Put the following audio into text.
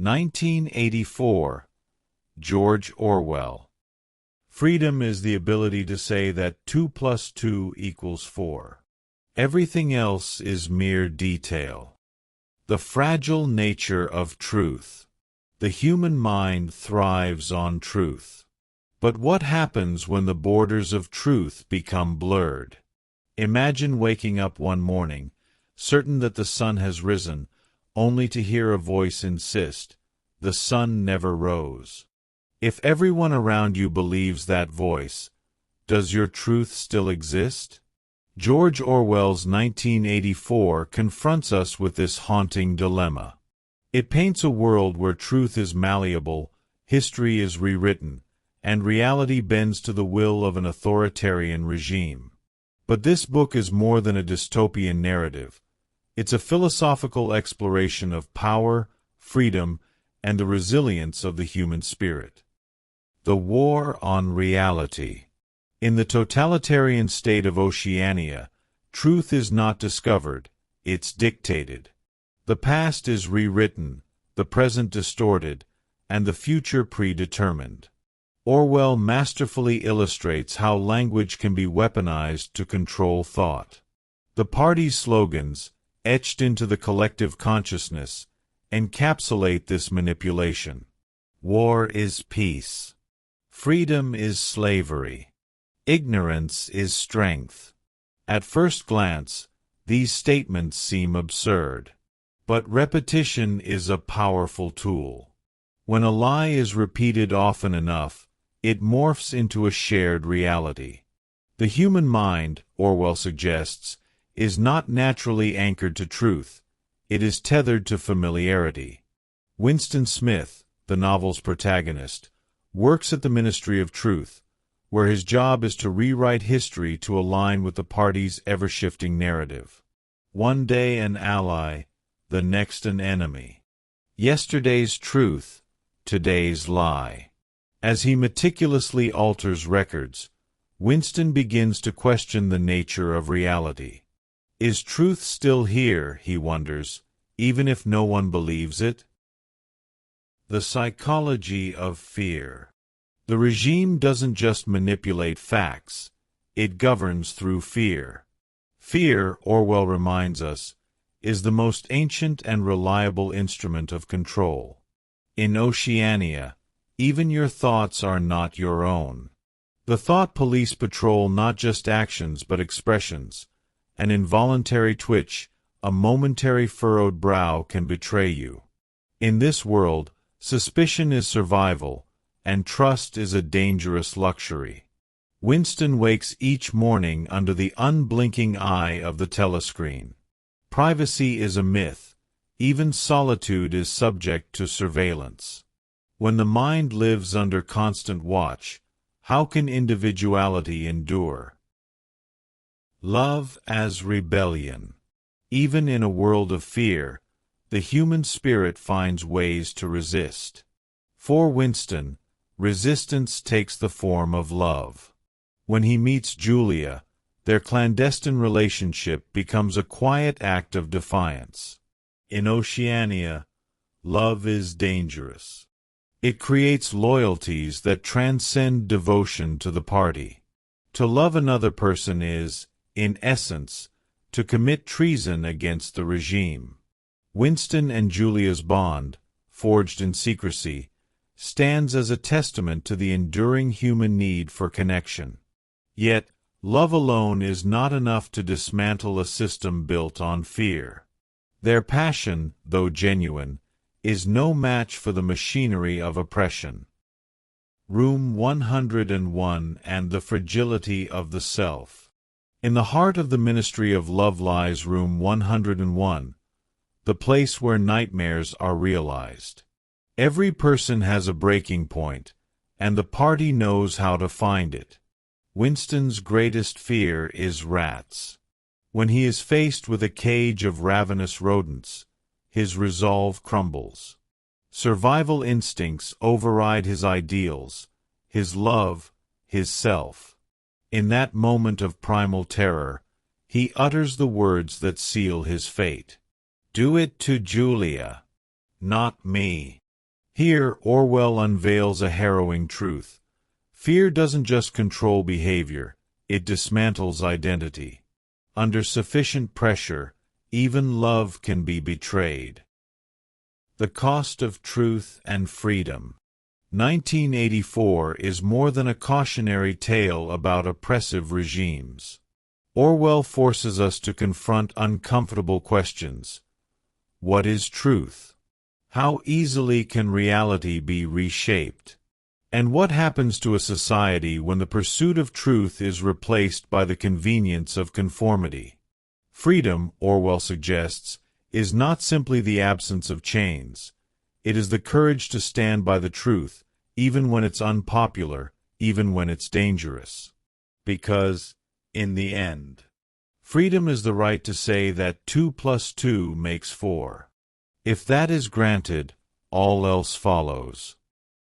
1984. George Orwell. Freedom is the ability to say that 2 plus 2 equals 4. Everything else is mere detail. The fragile nature of truth. The human mind thrives on truth. But what happens when the borders of truth become blurred? Imagine waking up one morning, certain that the sun has risen, only to hear a voice insist, "The sun never rose." If everyone around you believes that voice, does your truth still exist? George Orwell's 1984 confronts us with this haunting dilemma. It paints a world where truth is malleable, history is rewritten, and reality bends to the will of an authoritarian regime. But this book is more than a dystopian narrative. It's a philosophical exploration of power, freedom, and the resilience of the human spirit. The War on Reality. In the totalitarian state of Oceania, truth is not discovered, it's dictated. The past is rewritten, the present distorted, and the future predetermined. Orwell masterfully illustrates how language can be weaponized to control thought. The party's slogans, etched into the collective consciousness, encapsulate this manipulation. War is peace. Freedom is slavery. Ignorance is strength. At first glance, these statements seem absurd. But repetition is a powerful tool. When a lie is repeated often enough, it morphs into a shared reality. The human mind, Orwell suggests, is not naturally anchored to truth. It is tethered to familiarity. Winston Smith, the novel's protagonist, works at the Ministry of Truth, where his job is to rewrite history to align with the party's ever-shifting narrative. One day an ally, the next an enemy. Yesterday's truth, today's lie. As he meticulously alters records, Winston begins to question the nature of reality. Is truth still here, he wonders, even if no one believes it? The psychology of fear. The regime doesn't just manipulate facts, it governs through fear. Fear, Orwell reminds us, is the most ancient and reliable instrument of control. In Oceania, even your thoughts are not your own. The thought police patrol not just actions but expressions. An involuntary twitch, a momentary furrowed brow can betray you. In this world, suspicion is survival, and trust is a dangerous luxury. Winston wakes each morning under the unblinking eye of the telescreen. Privacy is a myth. Even solitude is subject to surveillance. When the mind lives under constant watch, how can individuality endure? Love as rebellion. Even in a world of fear, the human spirit finds ways to resist. For Winston, resistance takes the form of love. When he meets Julia, their clandestine relationship becomes a quiet act of defiance. In Oceania, love is dangerous. It creates loyalties that transcend devotion to the party. To love another person is, in essence, to commit treason against the regime. Winston and Julia's bond, forged in secrecy, stands as a testament to the enduring human need for connection. Yet, love alone is not enough to dismantle a system built on fear. Their passion, though genuine, is no match for the machinery of oppression. Room 101 and the Fragility of the Self. In the heart of the Ministry of Love lies Room 101, the place where nightmares are realized. Every person has a breaking point, and the party knows how to find it. Winston's greatest fear is rats. When he is faced with a cage of ravenous rodents, his resolve crumbles. Survival instincts override his ideals, his love, his self. In that moment of primal terror, he utters the words that seal his fate. "Do it to Julia, not me." Here, Orwell unveils a harrowing truth. Fear doesn't just control behavior, it dismantles identity. Under sufficient pressure, even love can be betrayed. The Cost of Truth and Freedom. 1984 is more than a cautionary tale about oppressive regimes. Orwell forces us to confront uncomfortable questions. What is truth? How easily can reality be reshaped? And what happens to a society when the pursuit of truth is replaced by the convenience of conformity? Freedom, Orwell suggests, is not simply the absence of chains. It is the courage to stand by the truth, even when it's unpopular, even when it's dangerous. Because, in the end, freedom is the right to say that 2 + 2 makes 4. If that is granted, all else follows.